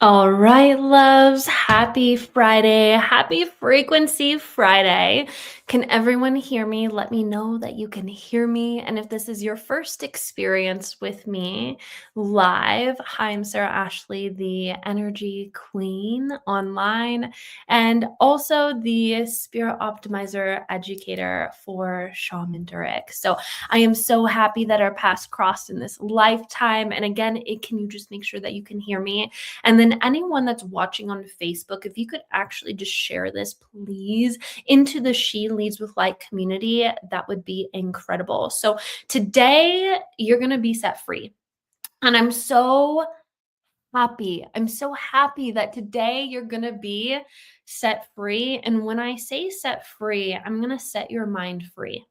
All right, loves. Happy Friday. Happy Frequency Friday. Can everyone hear me? Let me know that you can hear me. And if this is your first experience with me live, hi, I'm Sarah Ashley, the Energy Queen online, and also the Spirit Optimizer Educator for Shaman Durek. So I am so happy that our paths crossed in this lifetime. And again, can you just make sure that you can hear me? And then anyone that's watching on Facebook, if you could actually just share this, please, into the She Leads with Light community, that would be incredible. So today you're going to be set free. And I'm so happy. I'm so happy that today you're going to be set free. And when I say set free, I'm going to set your mind free.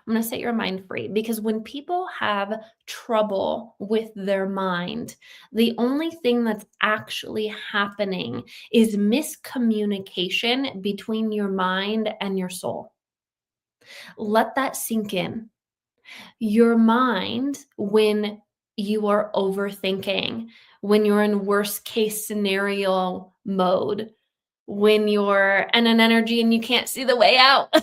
I'm going to set your mind free because when people have trouble with their mind, the only thing that's actually happening is miscommunication between your mind and your soul. Let that sink in. Your mind, when you are overthinking, when you're in worst case scenario mode, when you're in an energy and you can't see the way out,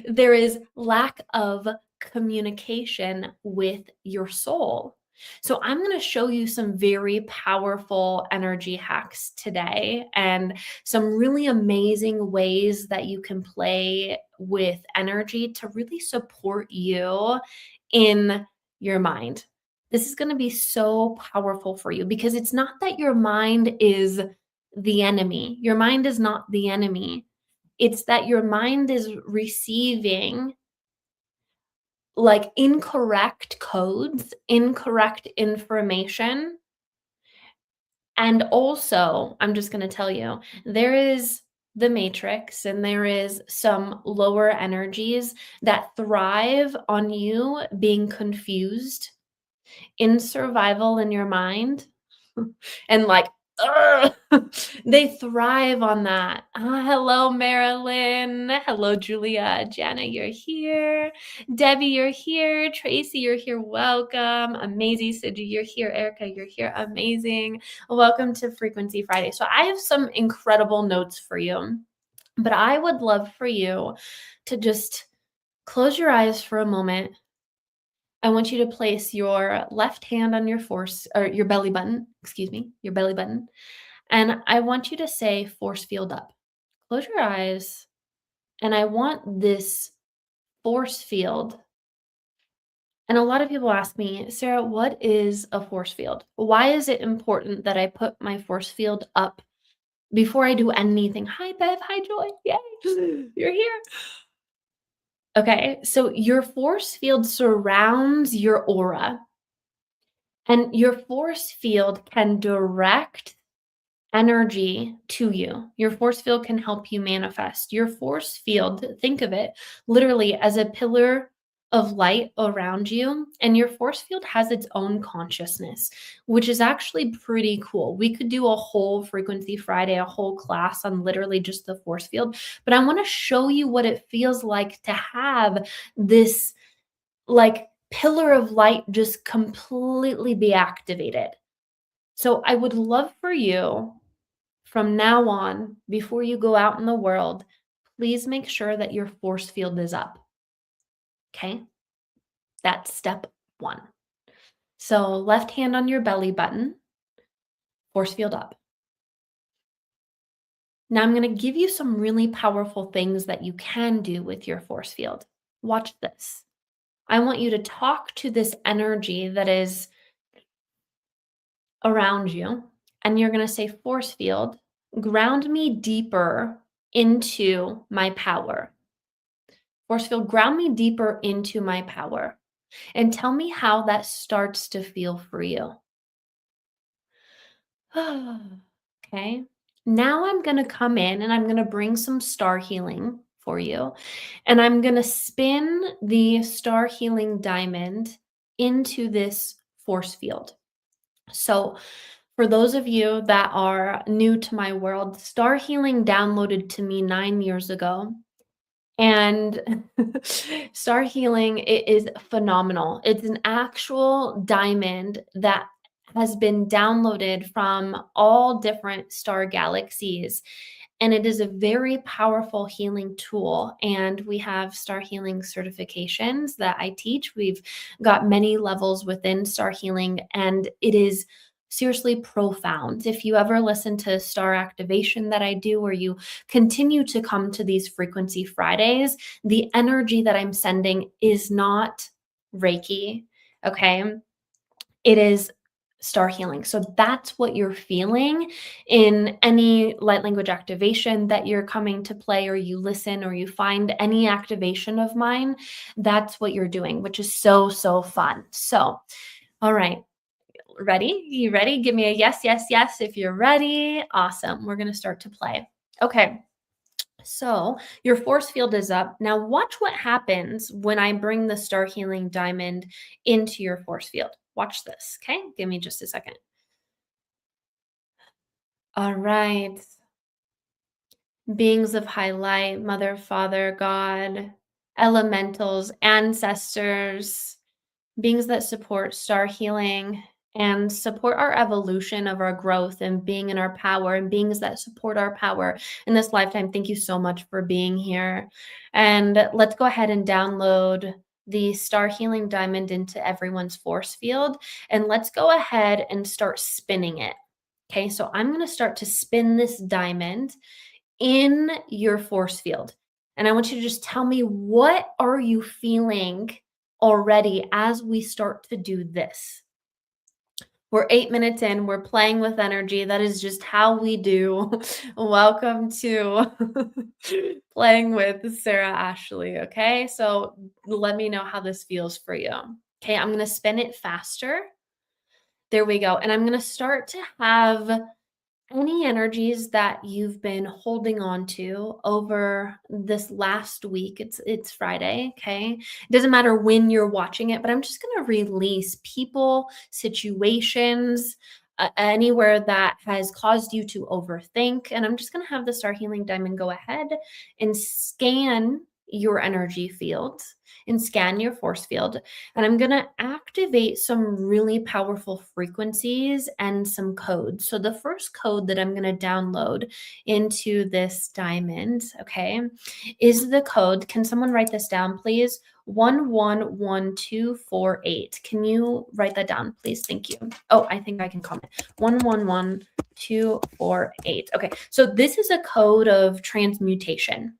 there is lack of communication with your soul. So I'm going to show you some very powerful energy hacks today and some really amazing ways that you can play with energy to really support you in your mind. This is going to be so powerful for you because it's not that your mind is the enemy. Your mind is not the enemy. It's that your mind is receiving like incorrect codes, incorrect information. And also, I'm just going to tell you, there is the matrix and there is some lower energies that thrive on you being confused in survival in your mind and like, ugh, they thrive on that. Hello, Marilyn. Hello, Julia. Jana, you're here. Debbie, you're here. Tracy, you're here. Welcome. Amazing. Siji, you're here. Erica, you're here. Amazing. Welcome to Frequency Friday. So I have some incredible notes for you, but I would love for you to just close your eyes for a moment. I want you to place your left hand on your belly button, your belly button. And I want you to say force field up. Close your eyes. And I want this force field. And a lot of people ask me, Sarah, what is a force field? Why is it important that I put my force field up before I do anything? Hi, Bev. Hi, Joy. Yay. You're here. Okay. So your force field surrounds your aura. And your force field can direct energy to you. Your force field can help you manifest. Your force field, think of it literally as a pillar of light around you. And your force field has its own consciousness, which is actually pretty cool. We could do a whole Frequency Friday, a whole class on literally just the force field. But I want to show you what it feels like to have this like pillar of light just completely be activated. So I would love for you from now on, before you go out in the world, please make sure that your force field is up. Okay? That's step one. So left hand on your belly button, force field up. Now I'm going to give you some really powerful things that you can do with your force field. Watch this. I want you to talk to this energy that is around you, and you're going to say, force field, ground me deeper into my power. Force field, ground me deeper into my power. And tell me how that starts to feel for you. Okay. Now I'm going to come in and I'm going to bring some star healing for you. And I'm going to spin the star healing diamond into this force field. So for those of you that are new to my world, star healing downloaded to me 9 years ago. And star healing, it is phenomenal. It's an actual diamond that has been downloaded from all different star galaxies. And it is a very powerful healing tool. And we have star healing certifications that I teach. We've got many levels within star healing, and it is seriously profound. If you ever listen to star activation that I do, where you continue to come to these frequency Fridays, the energy that I'm sending is not Reiki. Okay. It is star healing. So that's what you're feeling in any light language activation that you're coming to play, or you listen, or you find any activation of mine. That's what you're doing, which is so, so fun. So, all right. Ready? You ready? Give me a yes, yes, yes if you're ready. Awesome. We're going to start to play. Okay. So your force field is up. Now watch what happens when I bring the star healing diamond into your force field. Watch this. Okay. Give me just a second. All right. Beings of high light, Mother, Father, God, elementals, ancestors, beings that support star healing and support our evolution of our growth and being in our power, and beings that support our power in this lifetime. Thank you so much for being here. And let's go ahead and download the star healing diamond into everyone's force field. And let's go ahead and start spinning it. Okay, so I'm going to start to spin this diamond in your force field. And I want you to just tell me, what are you feeling already as we start to do this? We're 8 minutes in. We're playing with energy. That is just how we do. Welcome to playing with Sarah Ashley. Okay. So let me know how this feels for you. Okay. I'm going to spin it faster. There we go. And I'm going to start to have any energies that you've been holding on to over this last week. It's Friday. Okay. It doesn't matter when you're watching it, but I'm just going to release people, situations, anywhere that has caused you to overthink. And I'm just going to have the star healing diamond go ahead and scan your energy field and scan your force field. And I'm going to activate some really powerful frequencies and some codes. So the first code that I'm going to download into this diamond, okay, is the code. Can someone write this down, please? 111248. Can you write that down, please? Thank you. Oh, I think I can comment. 111248. Okay, so this is a code of transmutation.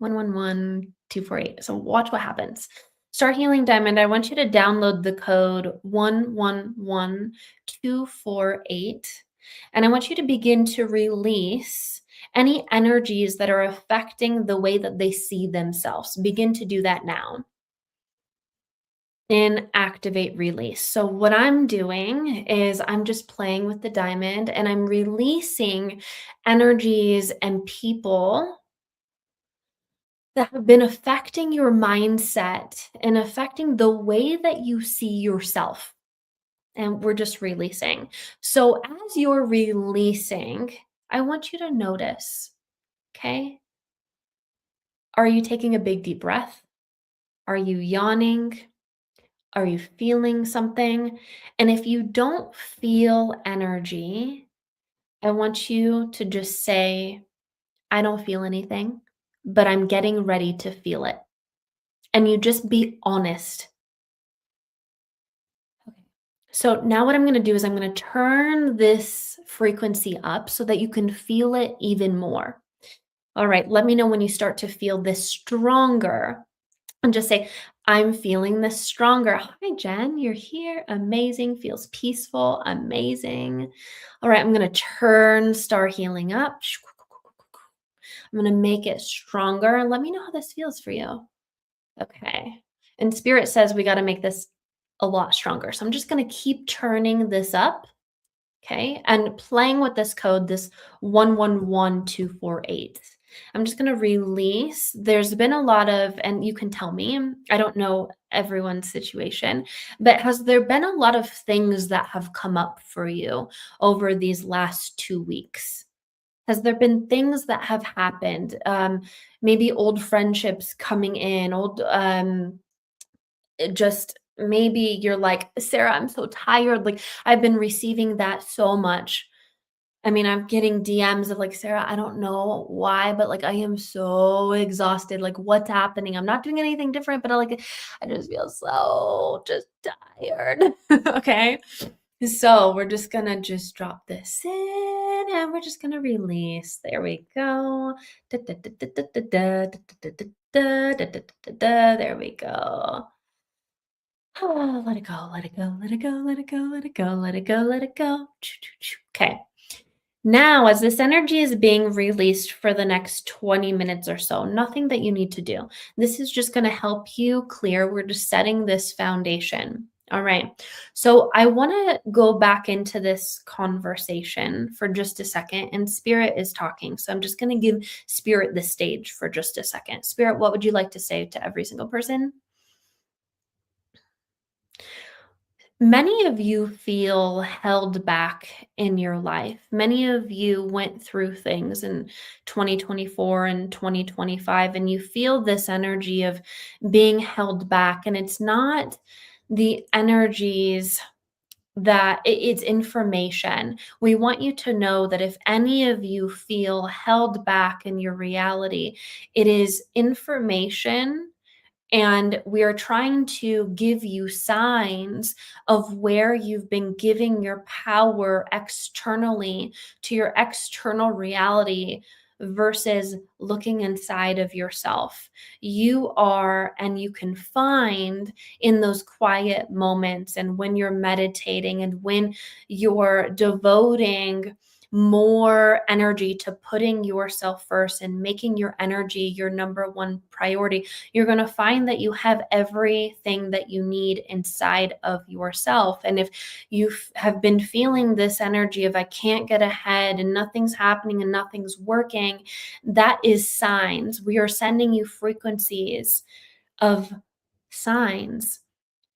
111248. So watch what happens. Star Healing Diamond, I want you to download the code 111248. And I want you to begin to release any energies that are affecting the way that they see themselves. Begin to do that now. And activate release. So what I'm doing is I'm just playing with the diamond and I'm releasing energies and people that have been affecting your mindset and affecting the way that you see yourself. And we're just releasing. So as you're releasing, I want you to notice, okay? Are you taking a big deep breath? Are you yawning? Are you feeling something? And if you don't feel energy, I want you to just say, I don't feel anything, but I'm getting ready to feel it. And you just be honest. Okay. So now what I'm going to do is I'm going to turn this frequency up so that you can feel it even more. All right, let me know when you start to feel this stronger. And just say, I'm feeling this stronger. Hi, Jen, you're here. Amazing. Feels peaceful. Amazing. All right, I'm going to turn star healing up. I'm going to make it stronger. Let me know how this feels for you. Okay. And Spirit says we got to make this a lot stronger. So I'm just going to keep turning this up. Okay. And playing with this code, this 111248. I'm just going to release. There's been a lot of, and you can tell me, I don't know everyone's situation, but has there been a lot of things that have come up for you over these last 2 weeks? Has there been things that have happened? Maybe old friendships coming in, old, just maybe you're like, Sarah, I'm so tired. Like, I've been receiving that so much. I mean, I'm getting DMs of like, Sarah, I don't know why, but like, I am so exhausted. Like, what's happening? I'm not doing anything different, but I just feel so just tired. Okay. So we're just gonna just drop this in and we're just gonna release. There we go. There we go. Let it go, let it go, let it go, let it go, let it go, let it go, let it go. Okay. Now, as this energy is being released for the next 20 minutes or so, nothing that you need to do. This is just going to help you clear. We're just setting this foundation. All right. So I want to go back into this conversation for just a second, and Spirit is talking. So I'm just going to give Spirit the stage for just a second. Spirit, what would you like to say to every single person? Many of you feel held back in your life. Many of you went through things in 2024 and 2025, and you feel this energy of being held back. And it's not the energies that it's information. We want you to know that if any of you feel held back in your reality, it is information, and we are trying to give you signs of where you've been giving your power externally to your external reality versus looking inside of yourself. You are, and you can find in those quiet moments, and when you're meditating, and when you're devoting more energy to putting yourself first and making your energy your number one priority, you're going to find that you have everything that you need inside of yourself. And if you have been feeling this energy of, I can't get ahead and nothing's happening and nothing's working, that is signs. We are sending you frequencies of signs.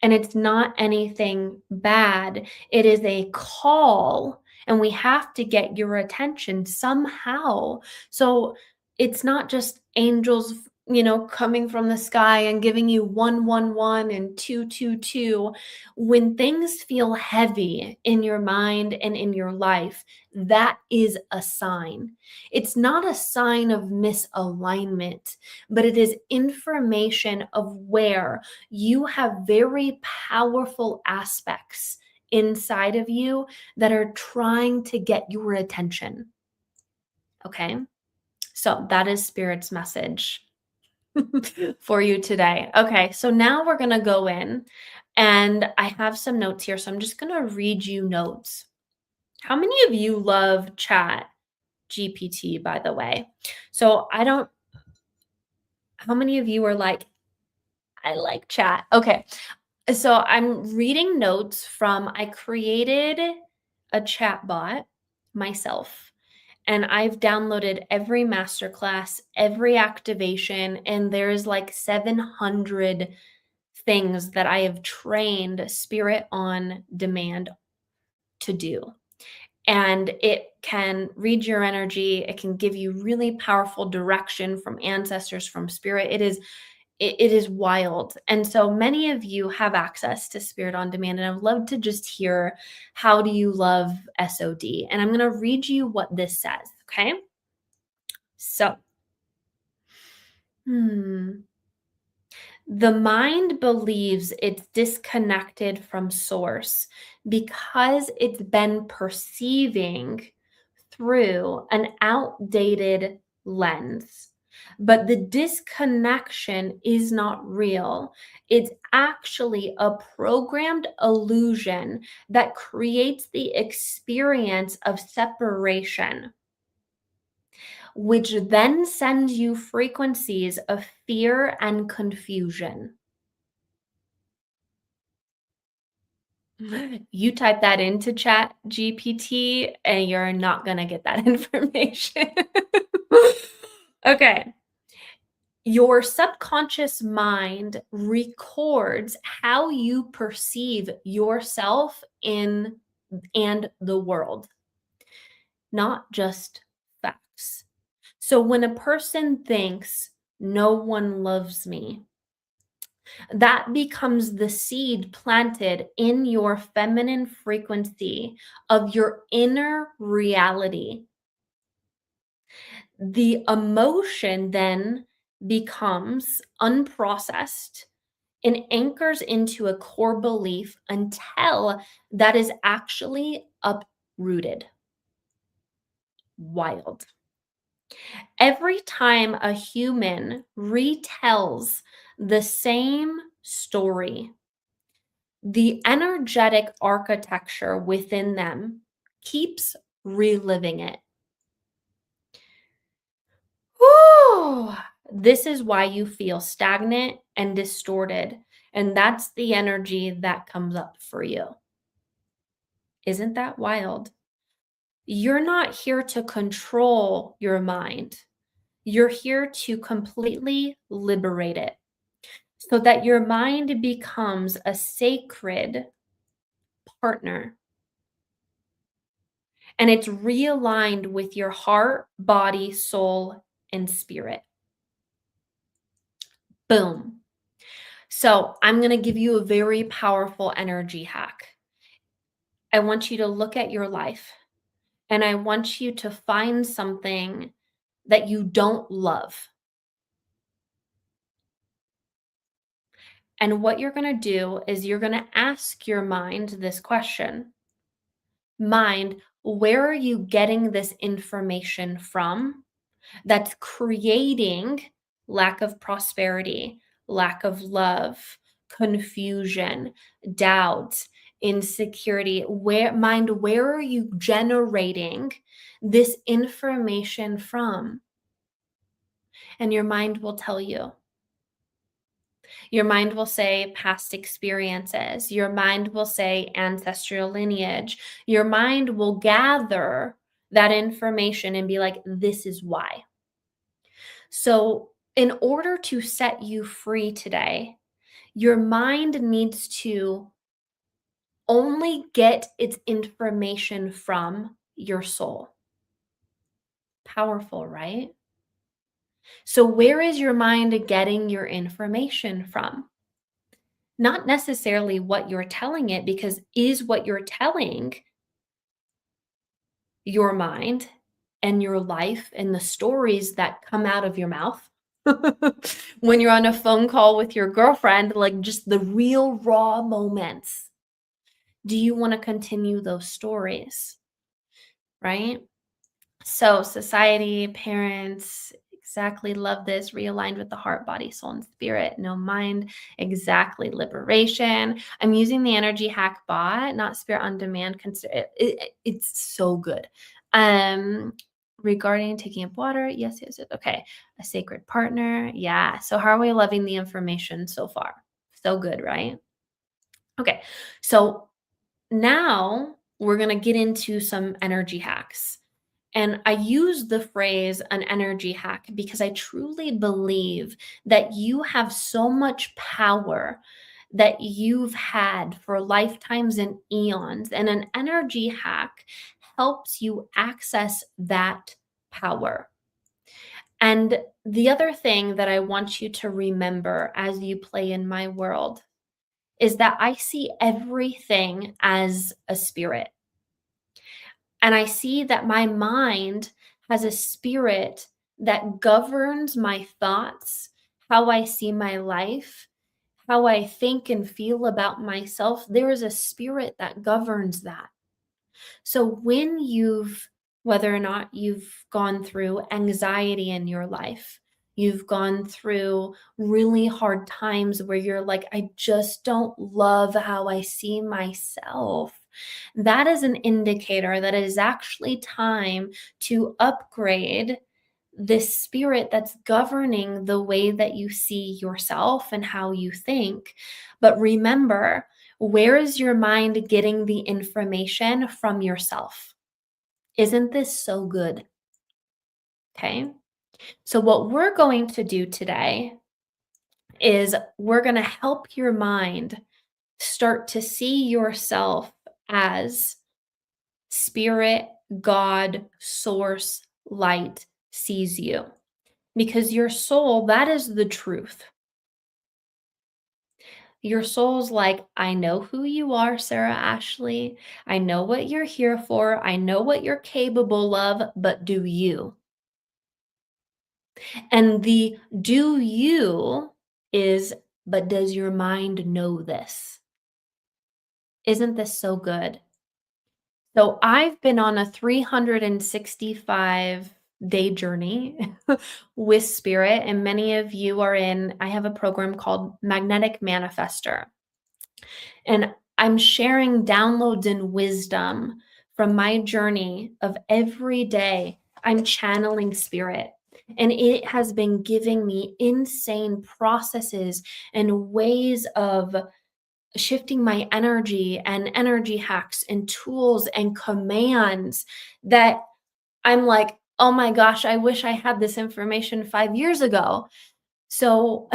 And it's not anything bad. It is a call, and we have to get your attention somehow. So it's not just angels, coming from the sky and giving you 111 and 222. When things feel heavy in your mind and in your life, that is a sign. It's not a sign of misalignment, but it is information of where you have very powerful aspects inside of you that are trying to get your attention. Okay. So that is Spirit's message for you today. Okay. So now we're going to go in, and I have some notes here. So I'm just going to read you notes. How many of you love Chat GPT, by the way? So how many of you are like, I like chat? Okay. So I'm reading notes from, I created a chat bot myself, and I've downloaded every masterclass, every activation, and there's like 700 things that I have trained Spirit on Demand to do. And it can read your energy. It can give you really powerful direction from ancestors, from Spirit. It is wild. And so many of you have access to Spirit on Demand, and I'd love to just hear, how do you love SOD? And I'm going to read you what this says. Okay. So, the mind believes it's disconnected from source because it's been perceiving through an outdated lens. But the disconnection is not real. It's actually a programmed illusion that creates the experience of separation, which then sends you frequencies of fear and confusion. You type that into Chat GPT and you're not going to get that information. Okay. Your subconscious mind records how you perceive yourself in and the world, not just facts. So when a person thinks, no one loves me, That becomes the seed planted in your feminine frequency of your inner reality. The emotion then becomes unprocessed and anchors into a core belief until that is actually uprooted. Wild. Every time a human retells the same story, the energetic architecture within them keeps reliving it. Whew. This is why you feel stagnant and distorted. And that's the energy that comes up for you. Isn't that wild? You're not here to control your mind. You're here to completely liberate it so that your mind becomes a sacred partner and it's realigned with your heart, body, soul, and spirit. Boom. So, I'm going to give you a very powerful energy hack. I want you to look at your life and I want you to find something that you don't love. And what you're going to do is you're going to ask your mind this question: Mind, where are you getting this information from that's creating lack of prosperity, lack of love, confusion, doubt, insecurity? Where are you generating this information from? And your mind will tell you. Your mind will say past experiences. Your mind will say ancestral lineage. Your mind will gather that information and be like, this is why. So, in order to set you free today, your mind needs to only get its information from your soul. Powerful, right? So, where is your mind getting your information from? Not necessarily what you're telling it, because is what you're telling your mind and your life and the stories that come out of your mouth when you're on a phone call with your girlfriend, like just the real raw moments. Do you want to continue those stories? Right? So, society, parents, exactly, love this. Realigned with the heart, body, soul, and spirit. No mind. Exactly. Liberation. I'm using the energy hack bot, not spirit on demand. It's so good. Um, Regarding taking up water, yes, yes, yes. Okay. A sacred partner. Yeah. So, how are we loving the information so far? So good, right? Okay. So, now we're going to get into some energy hacks. And I use the phrase an energy hack because I truly believe that you have so much power that you've had for lifetimes and eons. And an energy hack helps you access that power. And the other thing that I want you to remember as you play in my world is that I see everything as a spirit. And I see that my mind has a spirit that governs my thoughts, how I see my life, how I think and feel about myself. There is a spirit that governs that. So when whether or not you've gone through anxiety in your life, you've gone through really hard times where you're like, I just don't love how I see myself. That is an indicator that it is actually time to upgrade this spirit that's governing the way that you see yourself and how you think. But remember, where is your mind getting the information from yourself? Isn't this so good? Okay. So, what we're going to do today is we're going to help your mind start to see yourself as spirit, God, source, light sees you. Because your soul, that is the truth. Your soul's like, I know who you are, Sarah Ashley. I know what you're here for. I know what you're capable of, but do you? And the do you is, but does your mind know this? Isn't this so good? So I've been on a 365-day journey with spirit, and many of you are in. I have a program called Magnetic Manifester. And I'm sharing downloads and wisdom from my journey of every day. I'm channeling spirit. And it has been giving me insane processes and ways of shifting my energy and energy hacks and tools and commands that I'm like, oh my gosh, I wish I had this information 5 years ago. So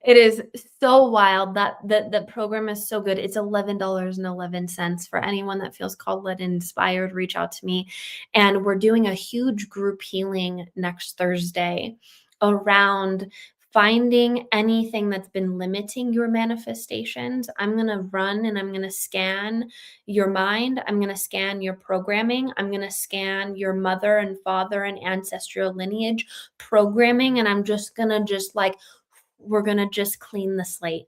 it is so wild that the program is so good. It's $11.11 for anyone that feels called, led, and inspired. Reach out to me. And we're doing a huge group healing next Thursday around finding anything that's been limiting your manifestations. I'm going to run and I'm going to scan your mind. I'm going to scan your programming. I'm going to scan your mother and father and ancestral lineage programming. And I'm just going to we're going to just clean the slate.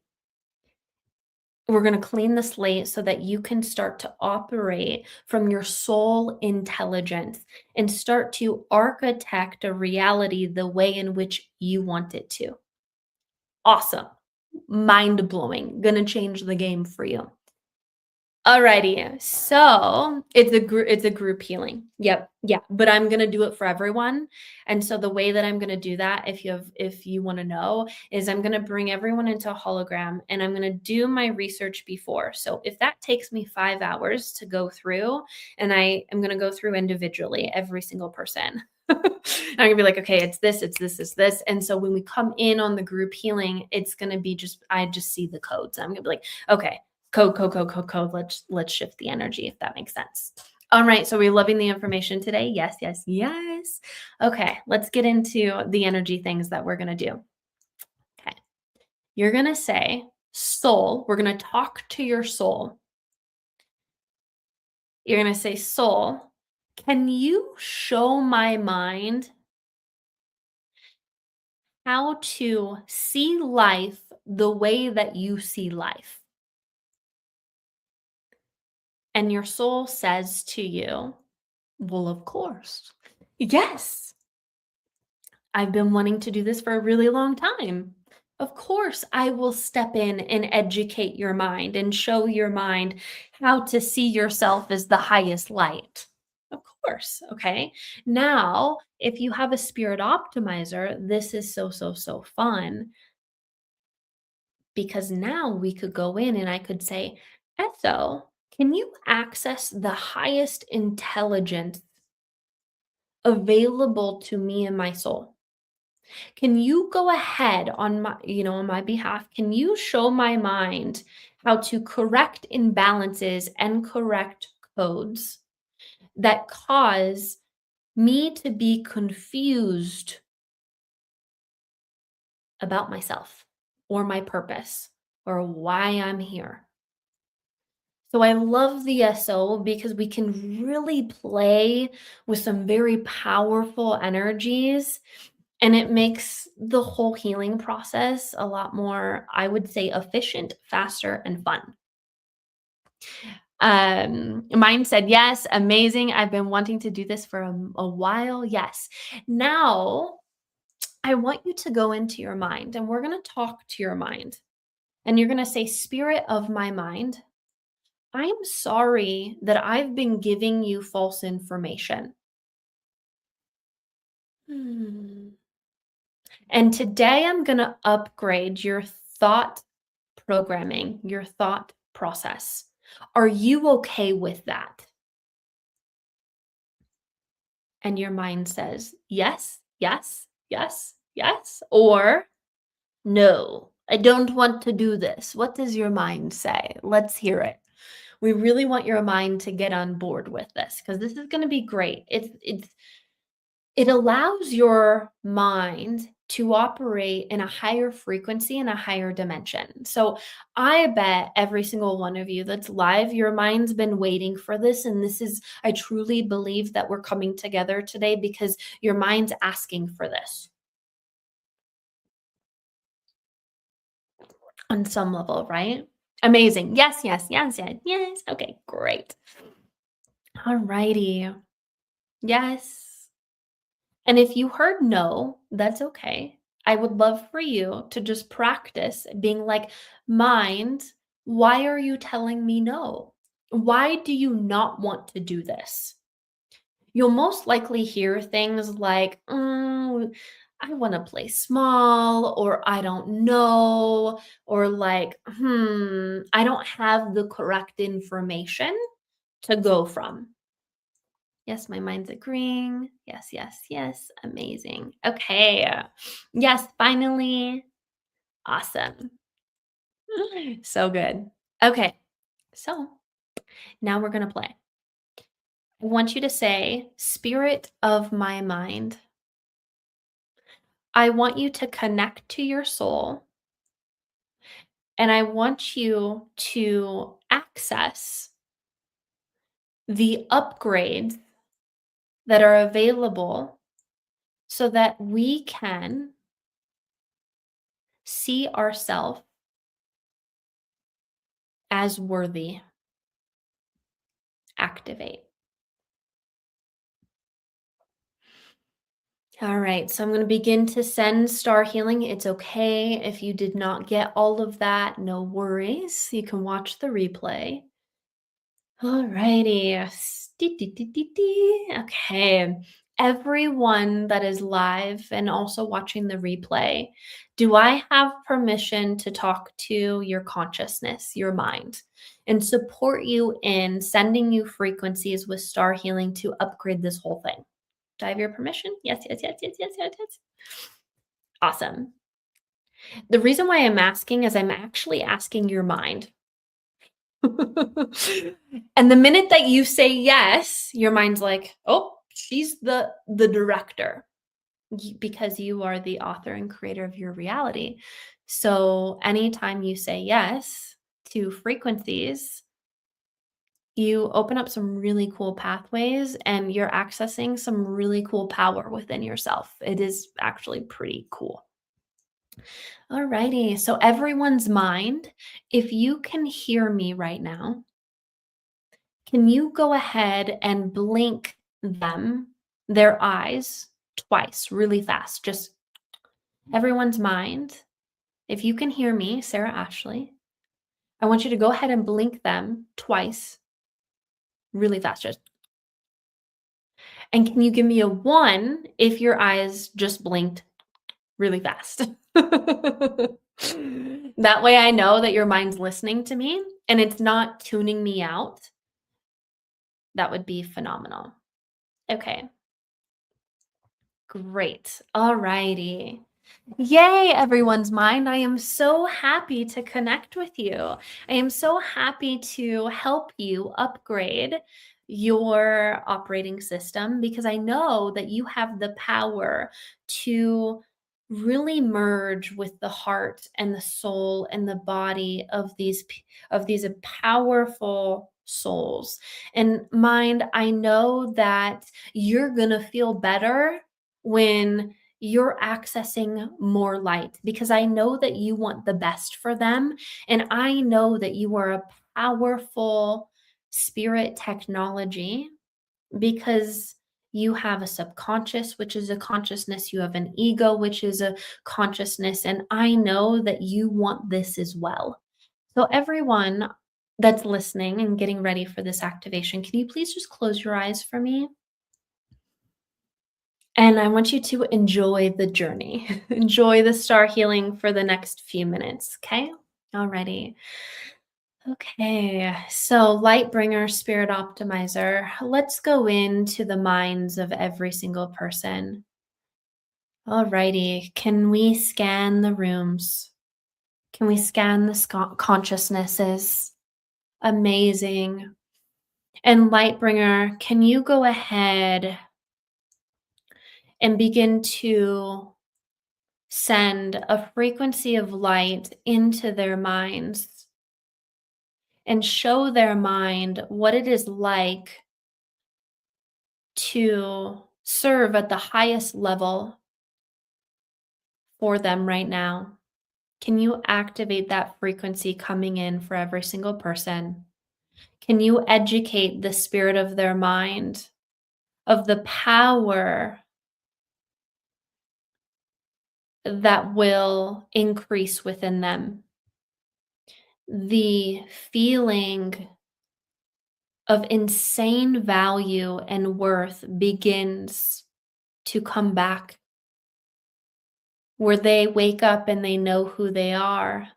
We're going to clean the slate so that you can start to operate from your soul intelligence and start to architect a reality the way in which you want it to. Awesome. Mind blowing. Going to change the game for you. Alrighty, so it's a group healing. Yep, yeah, but I'm gonna do it for everyone. And so the way that I'm gonna do that, if you want to know, is I'm gonna bring everyone into a hologram and I'm gonna do my research before. So if that takes me 5 hours to go through, and I am gonna go through individually every single person. I'm gonna be like, okay, it's this, it's this, it's this. And so when we come in on the group healing, it's gonna be I just see the codes. I'm gonna be like, okay. Code. Let's shift the energy, if that makes sense. All right. So we're loving the information today. Yes, yes, yes. Okay. Let's get into the energy things that we're going to do. Okay. You're going to say, soul. We're going to talk to your soul. You're going to say, soul, can you show my mind how to see life the way that you see life? And your soul says to you, well, of course. Yes. I've been wanting to do this for a really long time. Of course, I will step in and educate your mind and show your mind how to see yourself as the highest light. Of course. Okay. Now, if you have a spirit optimizer, this is so, so, so fun because now we could go in and I could say, Esso, can you access the highest intelligence available to me and my soul? Can you go ahead on my behalf? Can you show my mind how to correct imbalances and correct codes that cause me to be confused about myself or my purpose or why I'm here? So I love the SO because we can really play with some very powerful energies. And it makes the whole healing process a lot more, I would say, efficient, faster, and fun. Mine said, yes, amazing. I've been wanting to do this for a while. Yes. Now, I want you to go into your mind and we're going to talk to your mind. And you're going to say, Spirit of my mind, I am sorry that I've been giving you false information. Hmm. And today I'm going to upgrade your thought programming, your thought process. Are you okay with that? And your mind says, yes, yes, yes, yes, or no, I don't want to do this. What does your mind say? Let's hear it. We really want your mind to get on board with this because this is going to be great. It allows your mind to operate in a higher frequency and a higher dimension. So I bet every single one of you that's live, your mind's been waiting for this. And this is, I truly believe that we're coming together today because your mind's asking for this on some level, right? Amazing. Yes, yes, yes, yes, yes. Okay, great. All righty. Yes. And if you heard no, that's okay. I would love for you to just practice being like, mind, why are you telling me no? Why do you not want to do this? You'll most likely hear things like, I want to play small, or I don't know, or like, I don't have the correct information to go from. Yes, my mind's agreeing. Yes, yes, yes. Amazing. Okay. Yes, finally. Awesome. So good. Okay. So now we're going to play. I want you to say, Spirit of my mind. I want you to connect to your soul, and I want you to access the upgrades that are available so that we can see ourselves as worthy. Activate. All right, so I'm going to begin to send star healing. It's okay if you did not get all of that, no worries. You can watch the replay. All righty. Okay. Everyone that is live and also watching the replay, do I have permission to talk to your consciousness, your mind, and support you in sending you frequencies with star healing to upgrade this whole thing? Do I have your permission? Yes, yes, yes, yes, yes, yes, yes. Awesome. The reason why I'm asking is I'm actually asking your mind. And the minute that you say yes, your mind's like, "Oh, she's the director," because you are the author and creator of your reality. So anytime you say yes to frequencies, you open up some really cool pathways and you're accessing some really cool power within yourself. It is actually pretty cool. Alrighty. So everyone's mind, if you can hear me right now, can you go ahead and blink their eyes twice, really fast? Just everyone's mind. If you can hear me, Sarah Ashley, I want you to go ahead and blink them twice, really fast. Just and can you give me a one if your eyes just blinked really fast? That way I know that your mind's listening to me and it's not tuning me out. That would be phenomenal. Okay, great. All righty. Yay, everyone's mind. I am so happy to connect with you. I am so happy to help you upgrade your operating system because I know that you have the power to really merge with the heart and the soul and the body of these powerful souls. And mind, I know that you're going to feel better when you're accessing more light because I know that you want the best for them. And I know that you are a powerful spirit technology because you have a subconscious, which is a consciousness. You have an ego, which is a consciousness. And I know that you want this as well. So, everyone that's listening and getting ready for this activation, can you please just close your eyes for me? And I want you to enjoy the journey. Enjoy the star healing for the next few minutes, okay? Alrighty. Okay, so light bringer, spirit optimizer, let's go into the minds of every single person. Alrighty, can we scan the rooms? Can we scan the consciousnesses? Amazing. And light bringer, can you go ahead and begin to send a frequency of light into their minds and show their mind what it is like to serve at the highest level for them right now. Can you activate that frequency coming in for every single person? Can you educate the spirit of their mind of the power that will increase within them? The feeling of insane value and worth begins to come back, where they wake up and they know who they are,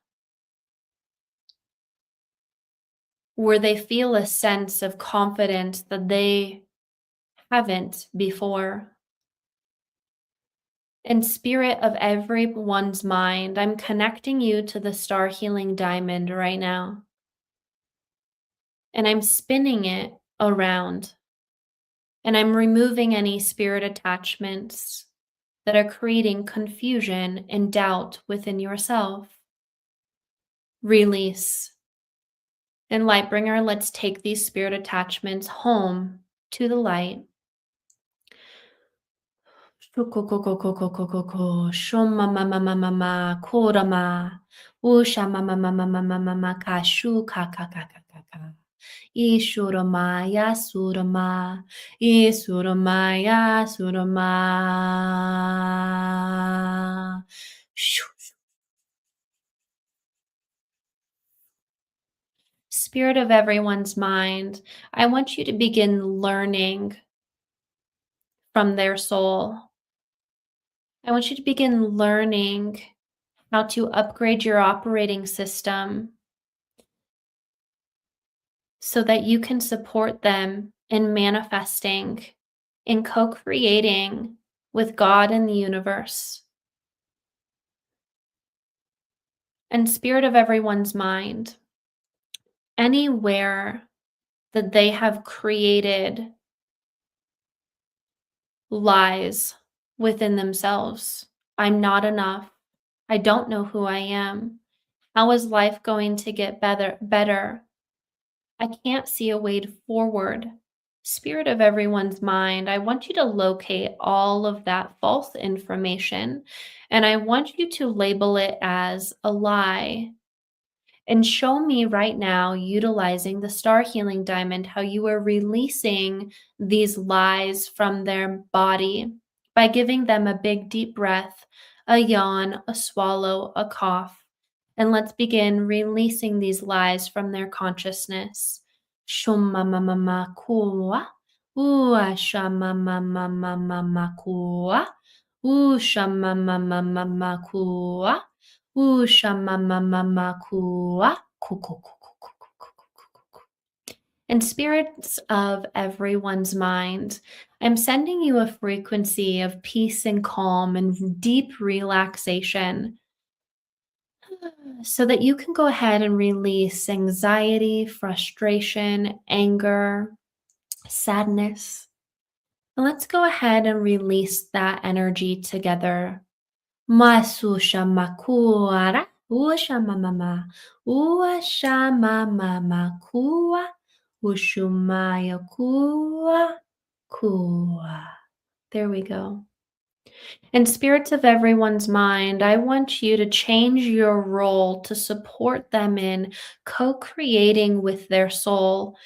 where they feel a sense of confidence that they haven't before. In spirit of everyone's mind, I'm connecting you to the star healing diamond right now, and I'm spinning it around, and I'm removing any spirit attachments that are creating confusion and doubt within yourself. Release. And Lightbringer, let's take these spirit attachments home to the light. Shoma mama mama ma korama. Usha mama mama mama mama kashu kaka kaka kaka. Ishurama surama. Isurama surama. Spirit of everyone's mind, I want you to begin learning from their soul. I want you to begin learning how to upgrade your operating system so that you can support them in manifesting, in co-creating with God and the universe. And spirit of everyone's mind, anywhere that they have created lies within themselves. I'm not enough. I don't know who I am. How is life going to get better? I can't see a way forward. Spirit of everyone's mind, I want you to locate all of that false information, and I want you to label it as a lie. And show me right now, utilizing the star healing diamond, how you are releasing these lies from their body by giving them a big deep breath, a yawn, a swallow, a cough. And let's begin releasing these lies from their consciousness. Shumamamama kua, ua shamamamamama kua, u shamamamama kua. And spirits of everyone's mind, I'm sending you a frequency of peace and calm and deep relaxation so that you can go ahead and release anxiety, frustration, anger, sadness. And let's go ahead and release that energy together. Masusha makuara, usha mama, uasha mama kua, ushumaya kua. There we go. And spirits of everyone's mind, I want you to change your role to support them in co-creating with their soul.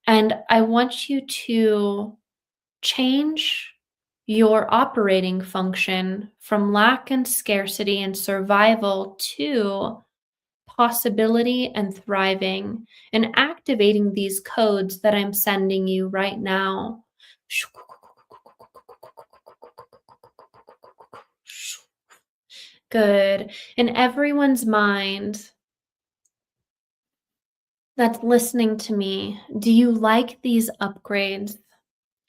And I want you to change your operating function from lack and scarcity and survival to possibility and thriving, and activating these codes that I'm sending you right now. Good. In everyone's mind that's listening to me, do you like these upgrades?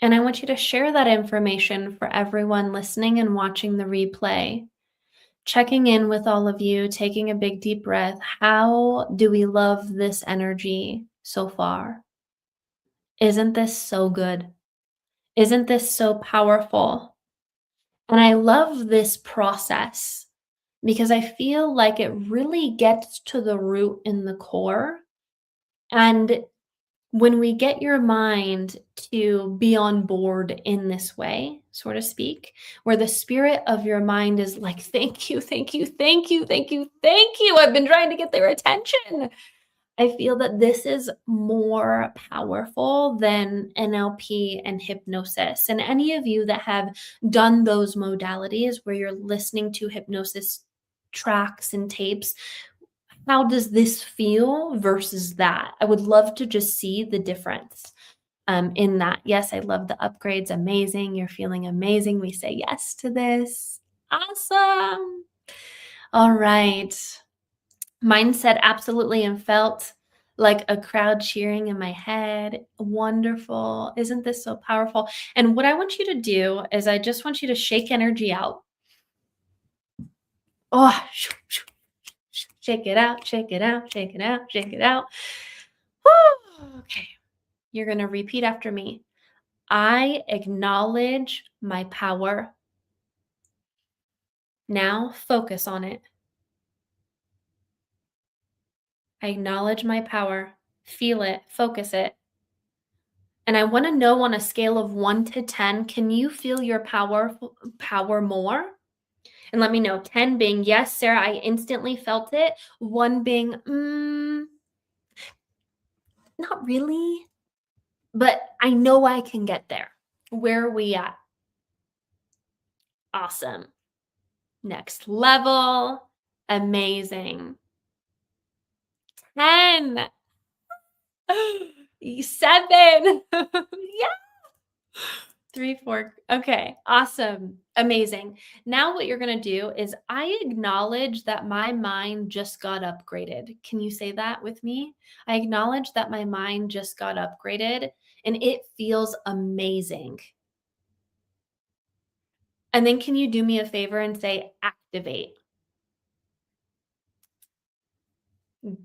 And I want you to share that information for everyone listening and watching the replay. Checking in with all of you, taking a big deep breath. How do we love this energy so far? Isn't this so good? Isn't this so powerful? And I love this process because I feel like it really gets to the root in the core. And when we get your mind to be on board in this way, so to speak, where the spirit of your mind is like, thank you, thank you, thank you, thank you, thank you. I've been trying to get their attention. I feel that this is more powerful than NLP and hypnosis. And any of you that have done those modalities where you're listening to hypnosis tracks and tapes, how does this feel versus that? I would love to just see the difference in that. Yes, I love the upgrades. Amazing. You're feeling amazing. We say yes to this. Awesome. All right. Mine said absolutely and felt like a crowd cheering in my head. Wonderful. Isn't this so powerful? And what I want you to do is I just want you to shake energy out. Oh, shake it out, shake it out, shake it out, shake it out. Woo! Okay. You're going to repeat after me. I acknowledge my power. Now focus on it. I acknowledge my power. Feel it. Focus it. And I want to know on a scale of 1 to 10, can you feel your power more? And let me know. 10 being, yes, Sarah, I instantly felt it. 1 being, not really, but I know I can get there. Where are we at? Awesome. Next level. Amazing. 10. 7. Yeah. 3, 4. Okay. Awesome. Amazing. Now what you're going to do is I acknowledge that my mind just got upgraded. Can you say that with me? I acknowledge that my mind just got upgraded and it feels amazing. And then can you do me a favor and say activate?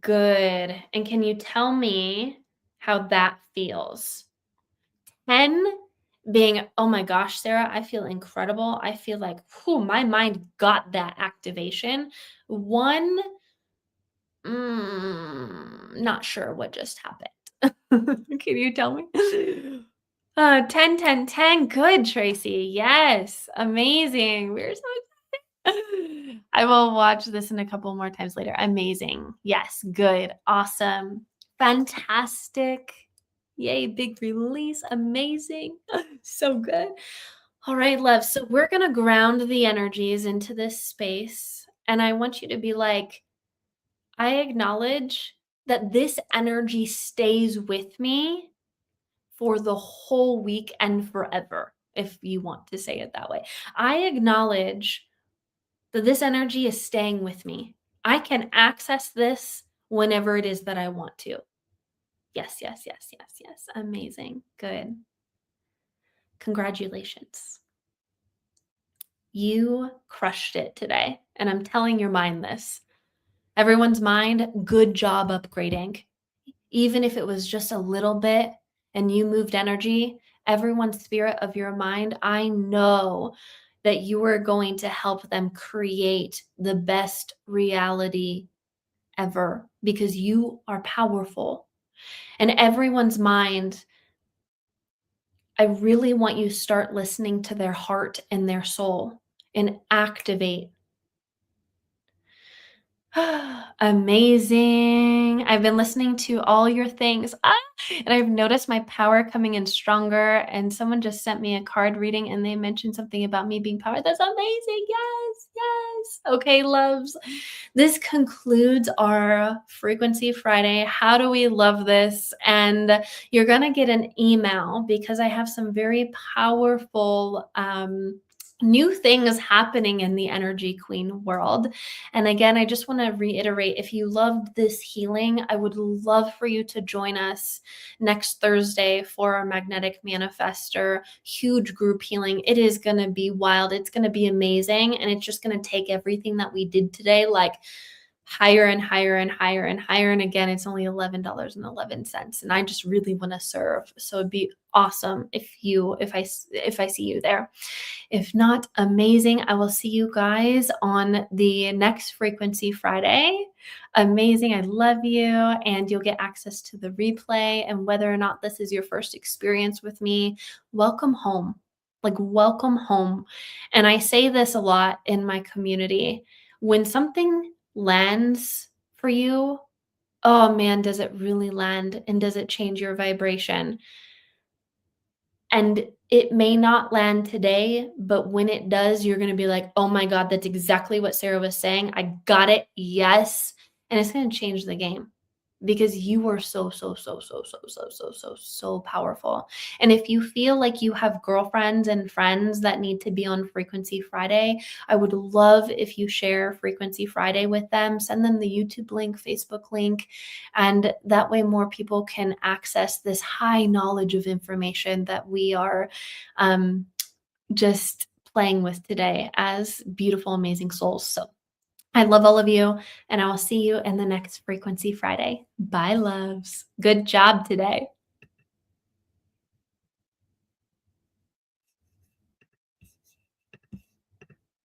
Good. And can you tell me how that feels? 10 being, oh my gosh, Sarah, I feel incredible. I feel like, my mind got that activation. 1, not sure what just happened. Can you tell me? 10, 10, 10. Good, Tracy. Yes. Amazing. We're so I will watch this in a couple more times later. Amazing. Yes. Good. Awesome. Fantastic. Yay. Big release. Amazing. So good. All right, love. So we're going to ground the energies into this space. And I want you to be like, I acknowledge that this energy stays with me for the whole week and forever, if you want to say it that way. I acknowledge that this energy is staying with me. I can access this whenever it is that I want to. Yes, yes, yes, yes, yes. Amazing. Good. Congratulations. You crushed it today. And I'm telling your mind this. Everyone's mind, good job upgrading. Even if it was just a little bit and you moved energy, everyone's spirit of your mind, I know that you are going to help them create the best reality ever because you are powerful. And everyone's mind, I really want you to start listening to their heart and their soul and activate. Amazing. I've been listening to all your things. And I've noticed my power coming in stronger. And someone just sent me a card reading and they mentioned something about me being powered. That's amazing. Yes, yes. Okay, loves. This concludes our Frequency Friday. How do we love this? And you're going to get an email because I have some very powerful new things happening in the Energy Queen world. And again, I just want to reiterate, if you loved this healing, I would love for you to join us next Thursday for our Magnetic Manifestor huge group healing. It is going to be wild. It's going to be amazing. And it's just going to take everything that we did today, like higher and higher and higher and higher. And again, it's only $11.11. And I just really want to serve. So it'd be awesome if I see you there. If not, amazing. I will see you guys on the next Frequency Friday. Amazing. I love you. And you'll get access to the replay. And whether or not this is your first experience with me, welcome home. Like, welcome home. And I say this a lot in my community. When something lands for you, oh man, does it really land? And does it change your vibration? And it may not land today, but when it does, you're going to be like, oh my God, that's exactly what Sarah was saying. I got it. Yes. And it's going to change the game because you are so powerful. And if you feel like you have girlfriends and friends that need to be on Frequency Friday, I would love if you share Frequency Friday with them, send them the YouTube link, Facebook link, and that way more people can access this high knowledge of information that we are just playing with today as beautiful, amazing souls. So I love all of you, and I will see you in the next Frequency Friday. Bye, loves. Good job today.